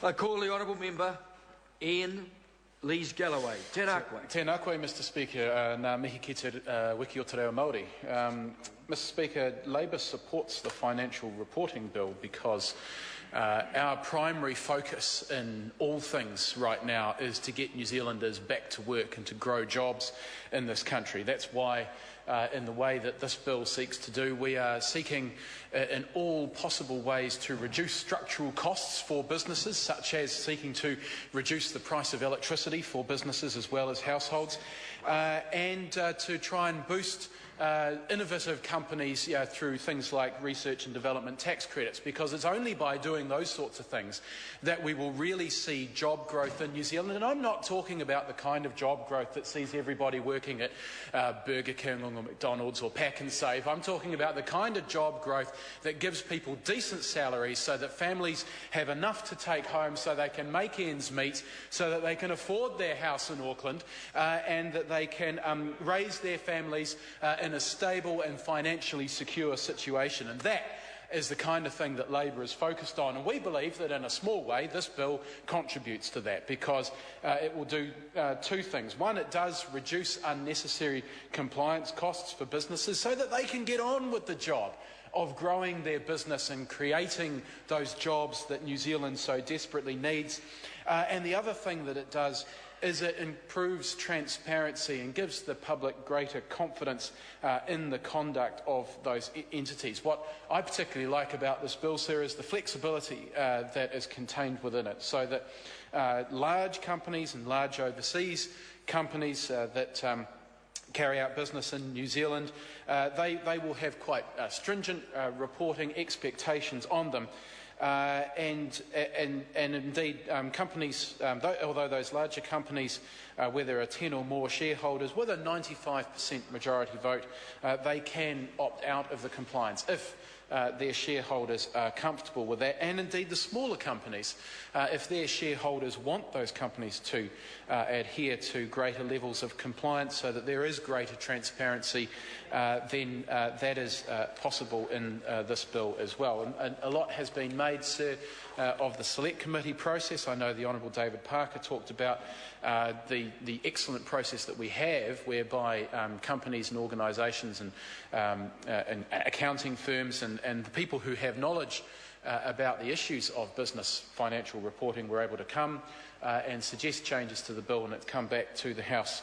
I call the Honourable Member Ian Lees-Galloway. Tēnā koe. Tēnā koe, Mr Speaker. Nā mihi ki te wiki o te reo Māori. Mr Speaker, Labour supports the financial reporting bill because our primary focus in all things right now is to get New Zealanders back to work and to grow jobs in this country. That's why, in the way that this bill seeks to do, we are seeking in all possible ways to reduce structural costs for businesses, such as seeking to reduce the price of electricity for businesses as well as households, and to try and boost innovative companies through things like research and development tax credits, because it's only by doing those sorts of things that we will really see job growth in New Zealand. And I'm not talking about the kind of job growth that sees everybody working at Burger King or McDonald's or Pack and Save. I'm talking about the kind of job growth that gives people decent salaries so that families have enough to take home so they can make ends meet, so that they can afford their house in Auckland, and that they can raise their families in a stable and financially secure situation. And that is the kind of thing that Labour is focused on. And we believe that in a small way this bill contributes to that, because it will do two things. One, it does reduce unnecessary compliance costs for businesses so that they can get on with the job of growing their business and creating those jobs that New Zealand so desperately needs. And the other thing that it does is it improves transparency and gives the public greater confidence in the conduct of those entities. What I particularly like about this bill, sir, is the flexibility that is contained within it, so that large companies and large overseas companies that carry out business in New Zealand, they will have quite stringent reporting expectations on them. And indeed, companies, although those larger companies, where there are 10 or more shareholders with a 95% majority vote, they can opt out of the compliance if their shareholders are comfortable with that. And indeed the smaller companies, if their shareholders want those companies to adhere to greater levels of compliance so that there is greater transparency, then that is possible in this bill as well. And a lot has been made, sir, of the select committee process. I know the Honourable David Parker talked about the excellent process that we have, whereby companies and organisations and accounting firms and the people who have knowledge about the issues of business financial reporting were able to come and suggest changes to the bill, and it's come back to the House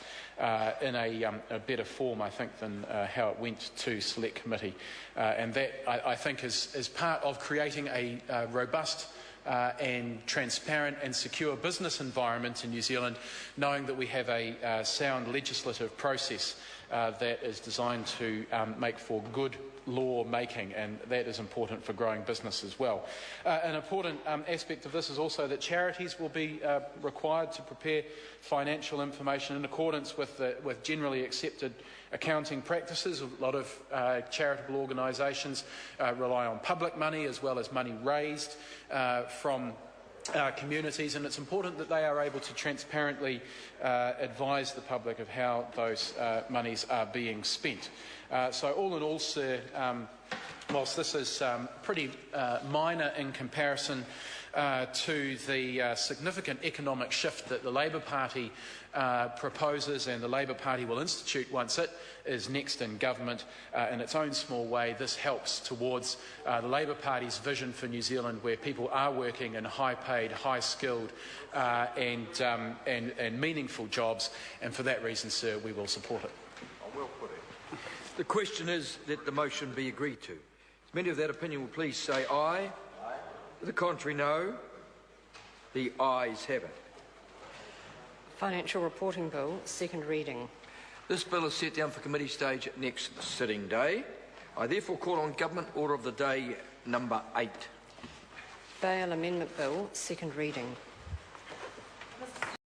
in a better form, I think, than how it went to select committee. And that, I think, is part of creating a robust and transparent and secure business environment in New Zealand, knowing that we have a sound legislative process that is designed to make for good law making, and that is important for growing business as well. An important aspect of this is also that charities will be required to prepare financial information in accordance with generally accepted accounting practices. A lot of charitable organisations rely on public money as well as money raised from communities, and it's important that they are able to transparently advise the public of how those monies are being spent. So all in all, sir, whilst this is pretty minor in comparison to the significant economic shift that the Labour Party proposes and the Labour Party will institute once it is next in government, in its own small way, this helps towards the Labour Party's vision for New Zealand, where people are working in high-paid, high-skilled and meaningful jobs, and for that reason, sir, we will support it. Well put it. The question is that the motion be agreed to. As many of that opinion will please say aye. Aye. The contrary, no. The ayes have it. Financial Reporting Bill, second reading. This bill is set down for committee stage next sitting day. I therefore call on Government Order of the Day number 8. Bail Amendment Bill, second reading.